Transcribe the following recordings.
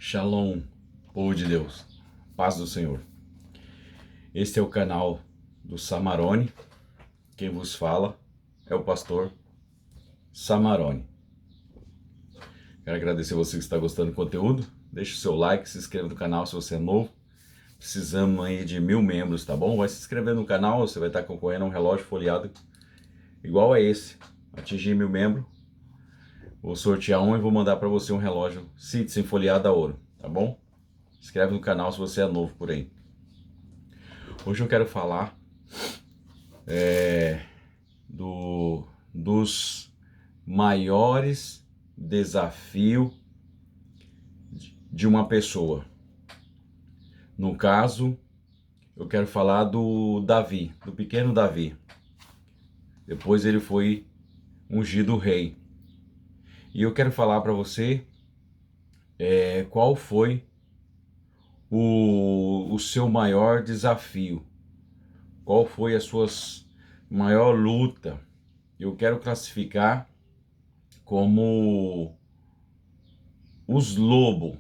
Shalom, povo de Deus, paz do Senhor. Este é o canal do Samarone. Quem vos fala é o pastor Samarone. Quero agradecer você que está gostando do conteúdo. Deixe o seu like, se inscreva no canal se você é novo. Precisamos aí de 1000 membros, tá bom? Vai se inscrever no canal, você vai estar concorrendo a um relógio folheado igual a esse. Atingir 1000 membros, vou sortear um e vou mandar para você um relógio Citizen folheado a ouro, tá bom? Se inscreve no canal se você é novo por aí. Hoje eu quero falar dos maiores desafios de uma pessoa. No caso, eu quero falar do Davi, do pequeno Davi. Depois ele foi ungido rei. E eu quero falar para você qual foi o seu maior desafio. Qual foi a sua maior luta? Eu quero classificar como os lobos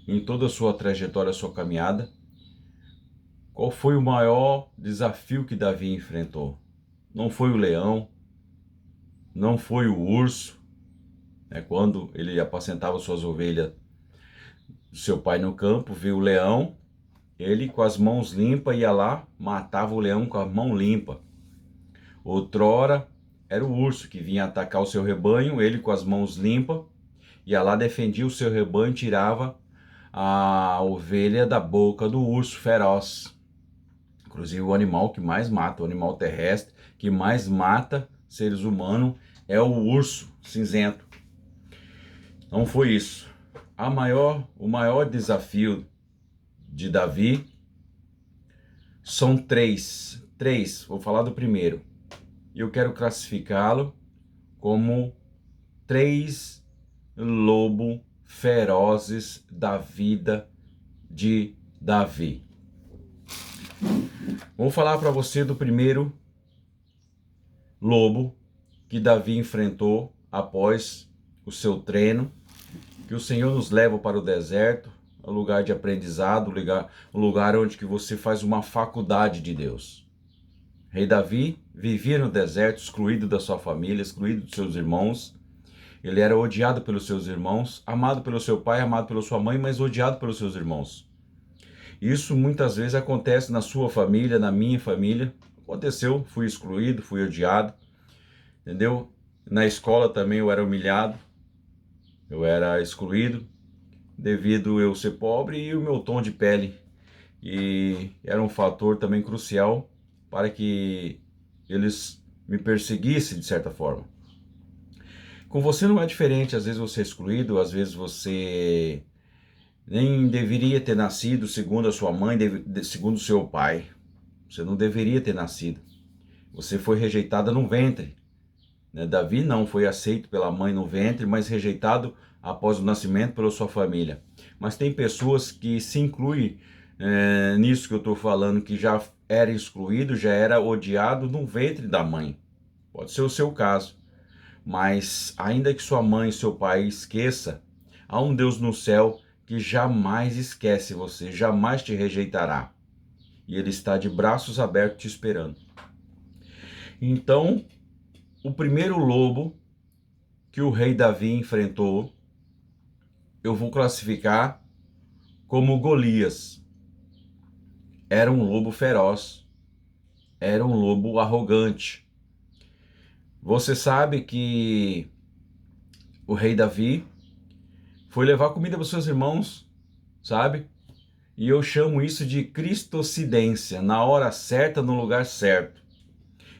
em toda a sua trajetória, a sua caminhada. Qual foi o maior desafio que Davi enfrentou? Não foi o leão, não foi o urso, quando ele apacentava suas ovelhas do seu pai no campo, viu o leão, ele com as mãos limpas ia lá, matava o leão com a mão limpa. Outrora era o urso que vinha atacar o seu rebanho, ele com as mãos limpas, ia lá, defendia o seu rebanho, tirava a ovelha da boca do urso feroz. Inclusive o animal que mais mata, o animal terrestre que mais mata seres humanos é o urso cinzento. Não foi isso. O maior desafio de Davi são três. Vou falar do primeiro. E eu quero classificá-lo como 3 lobos ferozes da vida de Davi. Vou falar para você do primeiro lobo que Davi enfrentou após o seu treino, que o Senhor nos leva para o deserto, um lugar de aprendizado, um lugar onde que você faz uma faculdade de Deus. Rei Davi vivia no deserto, excluído da sua família, excluído dos seus irmãos. Ele era odiado pelos seus irmãos, amado pelo seu pai, amado pela sua mãe, mas odiado pelos seus irmãos. Isso muitas vezes acontece na sua família, na minha família. Aconteceu, fui excluído, fui odiado, entendeu? Na escola também eu era humilhado, eu era excluído, devido eu ser pobre e o meu tom de pele. E era um fator também crucial para que eles me perseguissem de certa forma. Com você não é diferente, às vezes você é excluído, às vezes você nem deveria ter nascido segundo a sua mãe, segundo o seu pai. Você não deveria ter nascido. Você foi rejeitada no ventre. Davi não foi aceito pela mãe no ventre, mas rejeitado após o nascimento pela sua família. Mas tem pessoas que se incluem nisso que eu estou falando, que já era excluído, já era odiado no ventre da mãe. Pode ser o seu caso. Mas ainda que sua mãe e seu pai esqueça, há um Deus no céu que jamais esquece você, jamais te rejeitará. E Ele está de braços abertos te esperando. Então, o primeiro lobo que o rei Davi enfrentou, eu vou classificar como Golias. Era um lobo feroz, era um lobo arrogante. Você sabe que o rei Davi foi levar comida para os seus irmãos, sabe? E eu chamo isso de cristocidência, na hora certa, no lugar certo.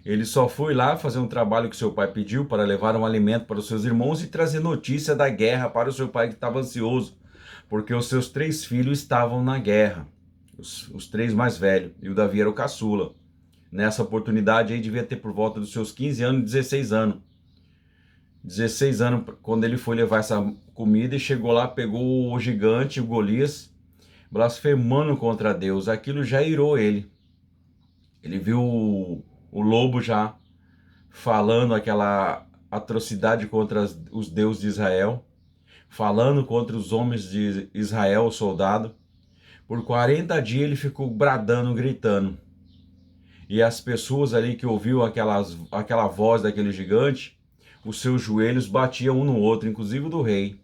Ele só foi lá fazer um trabalho que seu pai pediu para levar um alimento para os seus irmãos e trazer notícia da guerra para o seu pai que estava ansioso, porque os seus 3 filhos estavam na guerra, os 3 mais velhos, e o Davi era o caçula. Nessa oportunidade aí devia ter por volta dos seus 15 anos, 16 anos. 16 anos quando ele foi levar essa comida e chegou lá, pegou o gigante, o Golias, blasfemando contra Deus. Aquilo já irou ele. Ele viu o lobo já falando aquela atrocidade contra os deuses de Israel. falando contra os homens de Israel, o soldado. Por 40 dias ele ficou bradando, gritando. E as pessoas ali que ouviam aquela voz daquele gigante, os seus joelhos batiam um no outro, inclusive o do rei.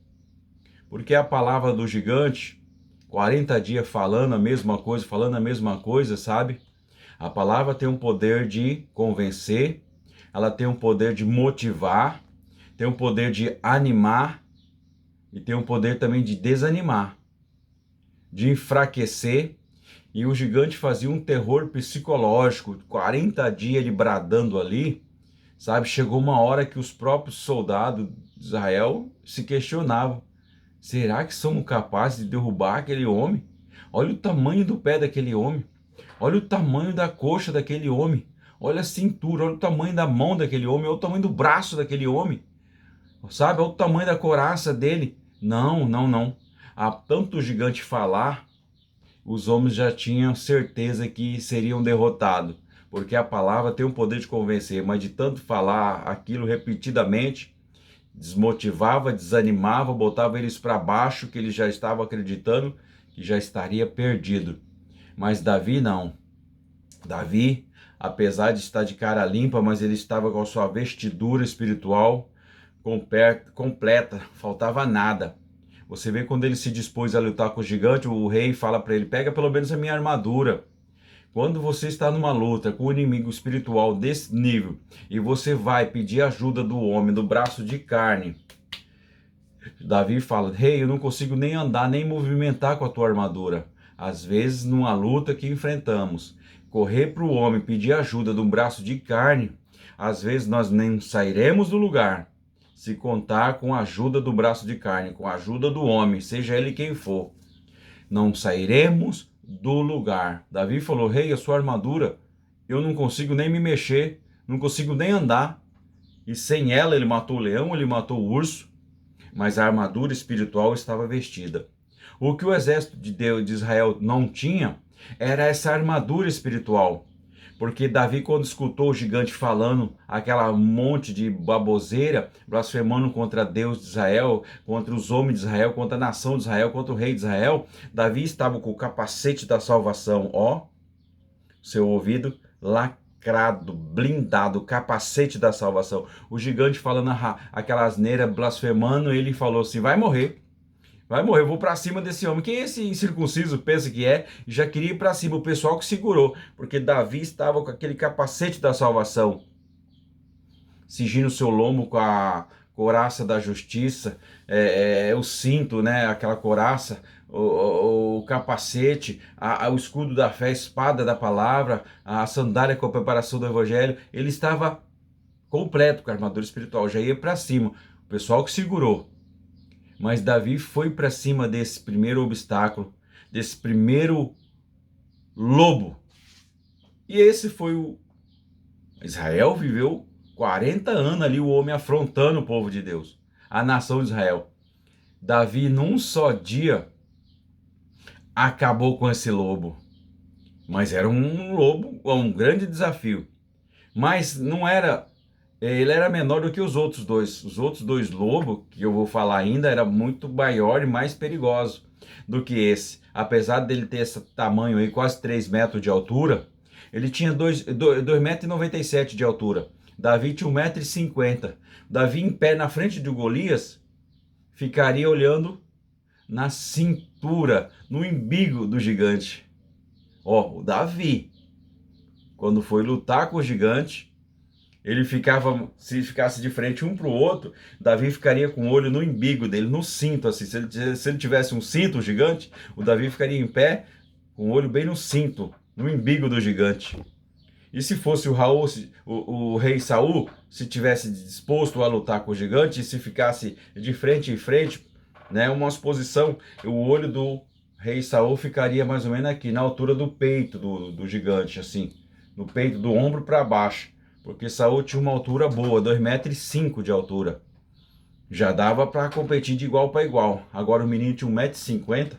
Porque a palavra do gigante, 40 dias falando a mesma coisa, sabe? A palavra tem um poder de convencer, ela tem um poder de motivar, tem um poder de animar e tem um poder também de desanimar, de enfraquecer. E o gigante fazia um terror psicológico, 40 dias ele bradando ali, sabe? Chegou uma hora que os próprios soldados de Israel se questionavam: será que somos capazes de derrubar aquele homem? Olha o tamanho do pé daquele homem, olha o tamanho da coxa daquele homem, olha a cintura, olha o tamanho da mão daquele homem, olha o tamanho do braço daquele homem, sabe? Olha o tamanho da couraça dele. Não, não, não. Há tanto gigante falar, os homens já tinham certeza que seriam derrotados, porque a palavra tem o poder de convencer, mas de tanto falar aquilo repetidamente, desmotivava, desanimava, botava eles para baixo, que eles já estavam acreditando que já estaria perdido. Mas Davi não. Davi, apesar de estar de cara limpa, mas ele estava com a sua vestidura espiritual completa, faltava nada. Você vê quando ele se dispôs a lutar com o gigante, o rei fala para ele: pega pelo menos a minha armadura. Quando você está numa luta com um inimigo espiritual desse nível e você vai pedir ajuda do homem, do braço de carne, Davi fala: rei, eu não consigo nem andar, nem movimentar com a tua armadura. Às vezes, numa luta que enfrentamos, correr para o homem, pedir ajuda de um braço de carne, às vezes nós nem sairemos do lugar, se contar com a ajuda do braço de carne, com a ajuda do homem, seja ele quem for. Não sairemos do lugar. Davi falou: rei, a sua armadura, eu não consigo nem me mexer, não consigo nem andar. E sem ela ele matou o leão, ele matou o urso, mas a armadura espiritual estava vestida. O que o exército de Deus, de Israel, não tinha era essa armadura espiritual. Porque Davi, quando escutou o gigante falando aquela monte de baboseira, blasfemando contra Deus de Israel, contra os homens de Israel, contra a nação de Israel, contra o rei de Israel, Davi estava com o capacete da salvação, ó, seu ouvido lacrado, blindado, capacete da salvação. O gigante falando aquela asneira, blasfemando, ele falou assim: vai morrer. Vai morrer, eu vou pra cima desse homem. Quem esse incircunciso pensa que é? Já queria ir pra cima, o pessoal que segurou, porque Davi estava com aquele capacete da salvação, cingindo seu lombo com a couraça da justiça, o cinto, né, aquela couraça, o capacete, o escudo da fé, a espada da palavra, a sandália com a preparação do evangelho. Ele estava completo com a armadura espiritual, já ia pra cima, o pessoal que segurou. Mas Davi foi para cima desse primeiro obstáculo, desse primeiro lobo. E esse foi o... Israel viveu 40 anos ali, o homem afrontando o povo de Deus, a nação de Israel. Davi, num só dia, acabou com esse lobo. Mas era um lobo, um grande desafio. Mas não era... Ele era menor do que os outros dois. Os outros dois lobos, que eu vou falar ainda, era muito maior e mais perigoso do que esse. Apesar dele ter esse tamanho aí, quase 3 metros de altura, ele tinha 2,97 metros de altura. Davi tinha 1,50 m. Davi em pé na frente de Golias, ficaria olhando na cintura, no umbigo do gigante. Ó, o Davi, quando foi lutar com o gigante, ele ficava, se ficasse de frente um para o outro, Davi ficaria com o olho no umbigo dele, no cinto, assim. Se ele tivesse um cinto gigante, o Davi ficaria em pé, com o olho bem no cinto, no umbigo do gigante. E se fosse o rei Saul, se tivesse disposto a lutar com o gigante, e se ficasse de frente em frente, né, uma exposição, o olho do rei Saul ficaria mais ou menos aqui, na altura do peito do gigante, assim, no peito, do ombro para baixo. Porque Saul tinha uma altura boa, 2,5 m de altura. Já dava para competir de igual para igual. Agora o menino tinha 1,50 m,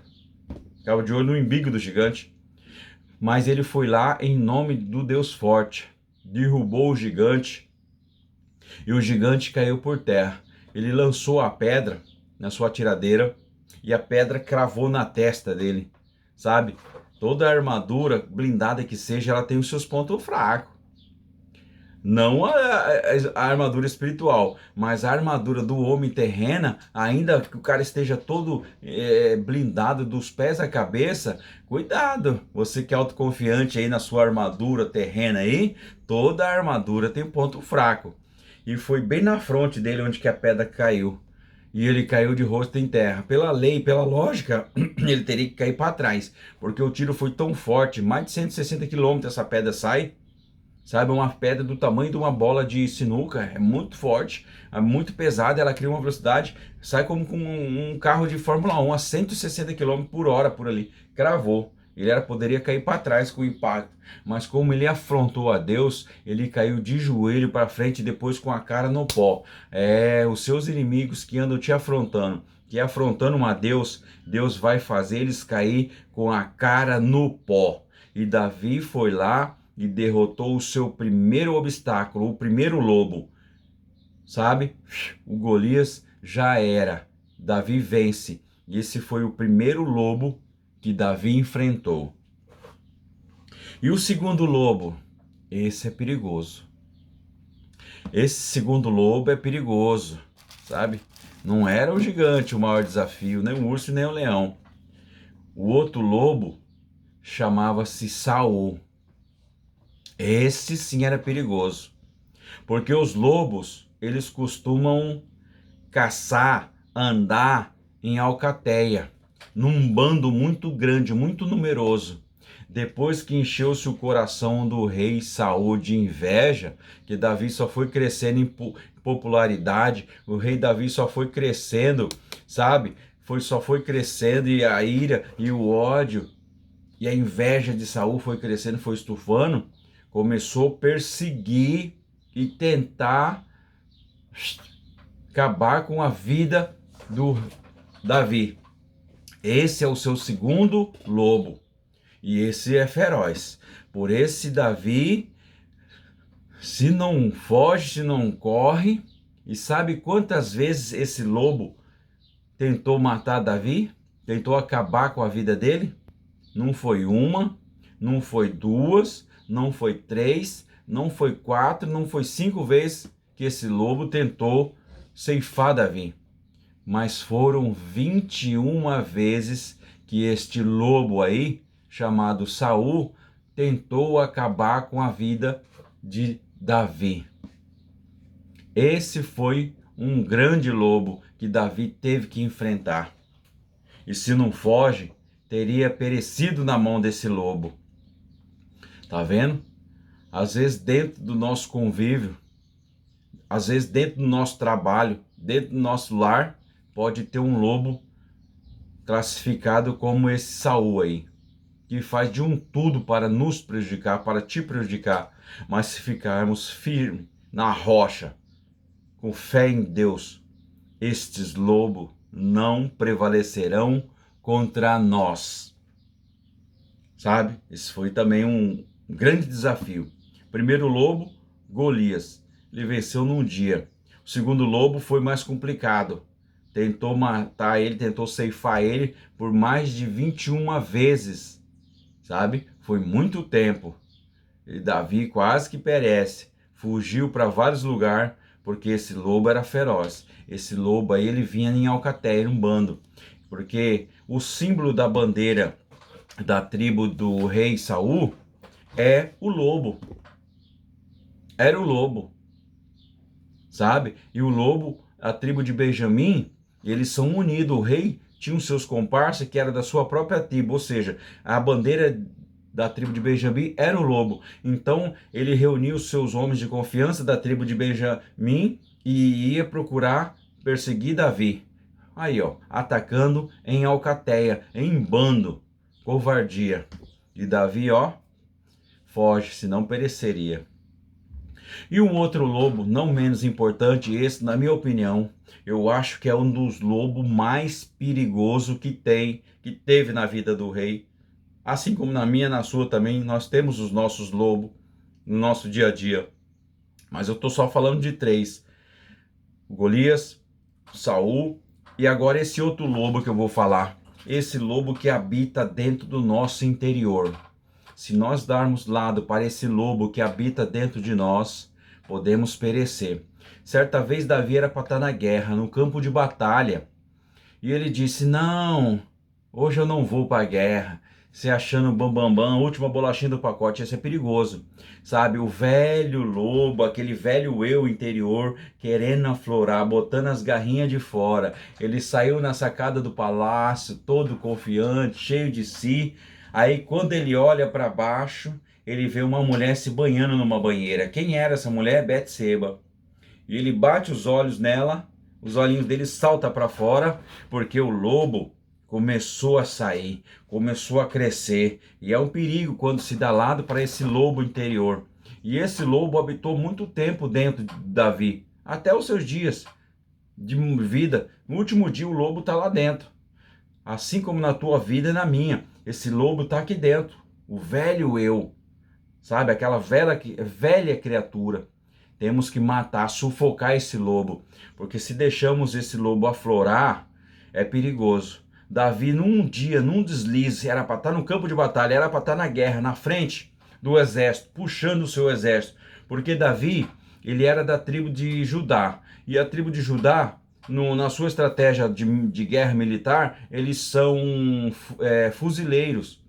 ficava de olho no umbigo do gigante. Mas ele foi lá em nome do Deus forte, derrubou o gigante e o gigante caiu por terra. Ele lançou a pedra, na sua tiradeira e a pedra cravou na testa dele, sabe? Toda armadura, blindada que seja, ela tem os seus pontos fracos. Não a armadura espiritual, mas a armadura do homem terrena, ainda que o cara esteja todo blindado dos pés à cabeça, cuidado, você que é autoconfiante aí na sua armadura terrena aí, toda a armadura tem ponto fraco. E foi bem na fronte dele onde que a pedra caiu. E ele caiu de rosto em terra. Pela lei, pela lógica, ele teria que cair para trás, porque o tiro foi tão forte, mais de 160 quilômetros essa pedra sai. Sabe, uma pedra do tamanho de uma bola de sinuca, é muito forte, é muito pesada, ela cria uma velocidade, sai como com um carro de Fórmula 1 a 160 km por hora por ali, cravou. Poderia cair para trás com o impacto, mas como ele afrontou a Deus, ele caiu de joelho para frente e depois com a cara no pó. Os seus inimigos que andam te afrontando, que afrontando a Deus, Deus vai fazer eles cair com a cara no pó. E Davi foi lá e derrotou o seu primeiro obstáculo, o primeiro lobo, sabe? O Golias já era. Davi vence. E esse foi o primeiro lobo que Davi enfrentou. E o segundo lobo? Esse é perigoso. Esse segundo lobo é perigoso, sabe? Não era o gigante o maior desafio, nem o urso nem o leão. O outro lobo chamava-se Saul. Esse sim era perigoso, porque os lobos, eles costumam caçar, andar em alcateia, num bando muito grande, muito numeroso. Depois que encheu-se o coração do rei Saul de inveja, que Davi só foi crescendo em popularidade, o rei Davi só foi crescendo, sabe? Só foi crescendo, e a ira e o ódio e a inveja de Saul foi crescendo, foi estufando. Começou a perseguir e tentar acabar com a vida do Davi. Esse é o seu segundo lobo. E esse é feroz. Por esse Davi, se não foge, se não corre, e sabe quantas vezes esse lobo tentou matar Davi? Tentou acabar com a vida dele? Não foi uma, não foi duas, não foi 3, não foi 4, não foi 5 vezes que esse lobo tentou ceifar Davi. Mas foram 21 vezes que este lobo aí, chamado Saul, tentou acabar com a vida de Davi. Esse foi um grande lobo que Davi teve que enfrentar. E se não foge, teria perecido na mão desse lobo. Tá vendo? Às vezes dentro do nosso convívio, às vezes dentro do nosso trabalho, dentro do nosso lar, pode ter um lobo classificado como esse Saul aí, que faz de um tudo para nos prejudicar, para te prejudicar. Mas se ficarmos firmes na rocha, com fé em Deus, estes lobos não prevalecerão contra nós. Sabe? Esse foi também um grande desafio. Primeiro lobo, Golias. Ele venceu num dia. O segundo lobo foi mais complicado. Tentou matar ele, tentou ceifar ele por mais de 21 vezes. Sabe? Foi muito tempo. E Davi quase que perece. Fugiu para vários lugares, porque esse lobo era feroz. Esse lobo aí, ele vinha em alcateia, um bando. Porque o símbolo da bandeira da tribo do rei Saul é o lobo. Era o lobo, sabe? E o lobo, a tribo de Benjamim, eles são unidos. O rei tinha os seus comparsas que era da sua própria tribo, ou seja, a bandeira da tribo de Benjamim era o lobo. Então ele reuniu os seus homens de confiança da tribo de Benjamim e ia procurar perseguir Davi. Aí, ó, atacando em alcateia, em bando, covardia. E Davi, ó, foge, senão pereceria. E um outro lobo, não menos importante, esse, na minha opinião, eu acho que é um dos lobos mais perigosos que teve na vida do rei. Assim como na minha, na sua também, nós temos os nossos lobos no nosso dia a dia. Mas eu estou só falando de 3. Golias, Saul E agora esse outro lobo que eu vou falar, esse lobo que habita dentro do nosso interior. Se nós darmos lado para esse lobo que habita dentro de nós, podemos perecer. Certa vez Davi era para estar na guerra, no campo de batalha. E ele disse, não, hoje eu não vou para a guerra. Se achando bambambam, última bolachinha do pacote, isso é perigoso. Sabe, o velho lobo, aquele velho eu interior, querendo aflorar, botando as garrinhas de fora. Ele saiu na sacada do palácio, todo confiante, cheio de si. Aí quando ele olha para baixo, ele vê uma mulher se banhando numa banheira. Quem era essa mulher? Betseba. E ele bate os olhos nela, os olhinhos dele saltam para fora, porque o lobo começou a sair, começou a crescer. E é um perigo quando se dá lado para esse lobo interior. E esse lobo habitou muito tempo dentro de Davi, até os seus dias de vida. No último dia o lobo está lá dentro. Assim como na tua vida e na minha, esse lobo está aqui dentro. O velho eu, sabe? Aquela velha criatura. Temos que matar, sufocar esse lobo, porque se deixamos esse lobo aflorar, é perigoso. Davi, num dia, num deslize, era para estar no campo de batalha, era para estar na guerra, na frente do exército, puxando o seu exército, porque Davi, ele era da tribo de Judá, e a tribo de Judá, na sua estratégia de guerra militar, eles são fuzileiros.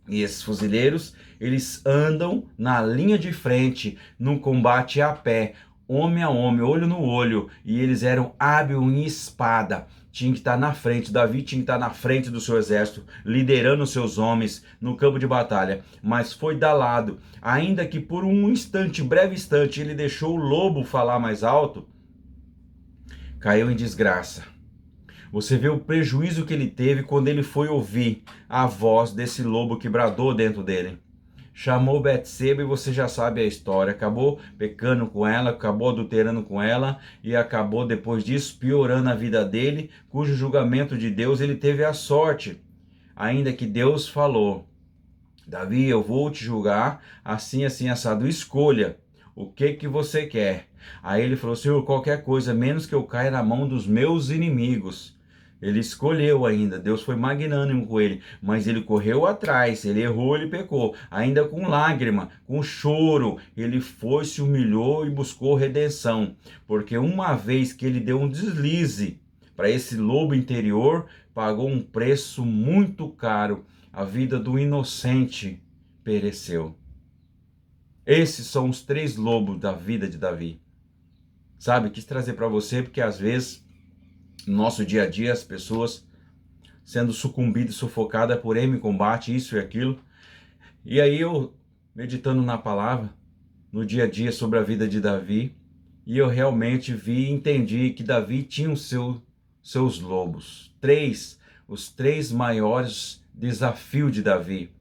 E esses fuzileiros, eles andam na linha de frente, no combate a pé, homem a homem, olho no olho, e eles eram hábeis em espada. Tinha que estar na frente, Davi tinha que estar na frente do seu exército, liderando os seus homens no campo de batalha. Mas foi da lado, ainda que por um instante, breve instante, ele deixou o lobo falar mais alto, caiu em desgraça. Você vê o prejuízo que ele teve quando ele foi ouvir a voz desse lobo que bradou dentro dele. Chamou Betseba e você já sabe a história. Acabou pecando com ela, acabou adulterando com ela e acabou depois disso piorando a vida dele, cujo julgamento de Deus ele teve a sorte. Ainda que Deus falou, Davi, eu vou te julgar assim, assim, assado. Escolha o que você quer. Aí ele falou, Senhor, qualquer coisa, menos que eu caia na mão dos meus inimigos. Ele escolheu ainda, Deus foi magnânimo com ele, mas ele correu atrás, ele errou, ele pecou, ainda com lágrima, com choro, ele foi, se humilhou e buscou redenção, porque uma vez que ele deu um deslize para esse lobo interior, pagou um preço muito caro, a vida do inocente pereceu. Esses são os 3 lobos da vida de Davi. Sabe, quis trazer para você, porque às vezes no nosso dia a dia, as pessoas sendo sucumbidas, sufocadas por M combate, isso e aquilo. E aí eu, meditando na palavra, no dia a dia sobre a vida de Davi, e eu realmente vi e entendi que Davi tinha os seus lobos. Os 3 maiores desafios de Davi.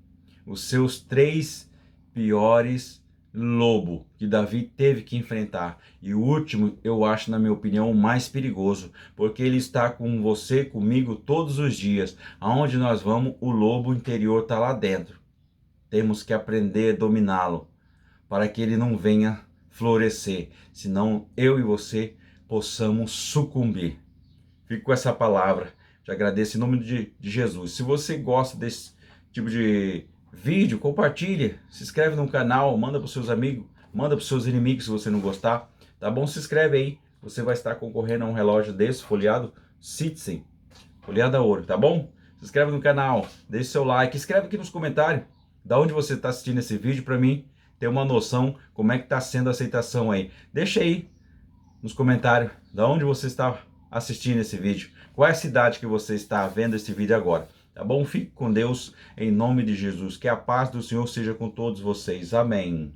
Os seus 3 piores lobo que Davi teve que enfrentar. E o último, eu acho, na minha opinião, o mais perigoso, porque ele está com você, comigo, todos os dias. Aonde nós vamos, o lobo interior está lá dentro. Temos que aprender a dominá-lo, para que ele não venha florescer, senão eu e você possamos sucumbir. Fico com essa palavra, te agradeço em nome de Jesus. Se você gosta desse tipo de vídeo, compartilha, se inscreve no canal, manda para os seus amigos, manda para os seus inimigos se você não gostar, tá bom? Se inscreve aí, você vai estar concorrendo a um relógio desse, folheado Citizen, folheado a ouro, tá bom? Se inscreve no canal, deixe seu like, escreve aqui nos comentários da onde você está assistindo esse vídeo para mim ter uma noção como é que está sendo a aceitação aí. Deixa aí nos comentários da onde você está assistindo esse vídeo, qual é a cidade que você está vendo esse vídeo agora. Tá bom? Fique com Deus, em nome de Jesus. Que a paz do Senhor seja com todos vocês. Amém.